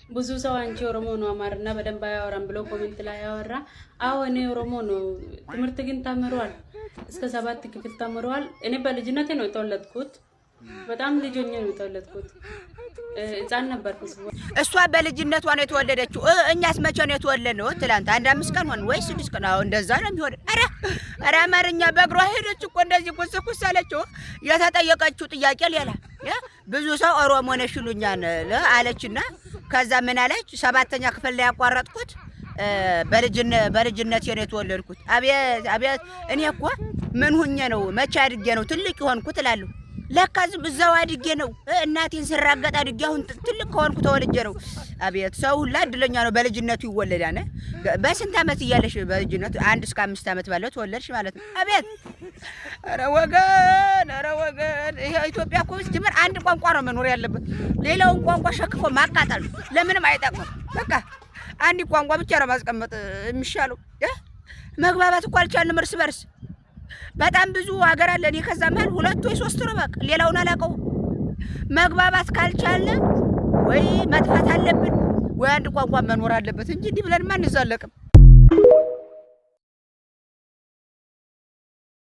ብዙ ሰው አንቺ ኦሮሞ ነው አማርና በደንብ አያወራም ብሎ ኮሜንት ላይ ያወራ። አዎ እኔ ኦሮሞ ነው። ትምህርት ግን ተምሯል። እስከ 7 ክፍል ተምሯል። እኔ በልጅነቴ ነው የተወለድኩት። በጣም ልጅ ሆኜ ነው የተወለድኩት። ሕፃን ነበርኩ። እሷ በልጅነቷ ነው የተወለደችው። እኛስ መቼ ነው የተወለድነው? ትላንት 5 ቀን ሆነ ወይ 6 ቀን? አዎ እንደዛ ነው የሚሆን። አረ አማርኛ በእግሯ ሄደች እኮ እንደዚህ ኩስኩስ አለችው። የተጠየቀችው ጥያቄ ሌላ። ብዙ ሰው ኦሮሞ ነሽ ይሉኛል አለችና ከዛ ምን አለች? 7ኛ ክፍል ላይ ያቋረጥኩት በልጅነቴ ነው የተወለድኩት። አቤት አቤት! እኔ እኮ ምን ሁኜ ነው መቼ አድጌ ነው ትልቅ ይሆንኩት እላለሁ። ለካ እዛው አድጌ ነው እናቴን ስራገጥ አድጌ አሁን ትልቅ ከሆንኩ ተወልጄ ነው። አቤት! ሰው ሁላ እድለኛ ነው በልጅነቱ ይወለዳል። በስንት ዓመት እያለሽ በልጅነቱ 1 እስከ 5 ዓመት ባለው ተወለድሽ ማለት ነው። አቤት! ኧረ ወገን! ኧረ ወገን! ይሄ ኢትዮጵያ እኮ ስትመር አንድ ቋንቋ ነው መኖር ያለበት። ሌላውን ቋንቋ ሸክፎ ማቃጠል ለምንም አይጠቅምም። በቃ አንድ ቋንቋ ብቻ ነው ማስቀመጥ የሚሻለው። መግባባት እኮ አልቻልንም እርስ በርስ። በጣም ብዙ ሀገር አለ። እኔ ከዛ መሀል 2 ወይ 3 ነው በቃ ሌላውን አላውቀው። መግባባት ካልቻልን ወይ መጥፋት አለብን ወይ አንድ ቋንቋ መኖር አለበት እንጂ እንዲህ ብለን ማን እንዛለቅም።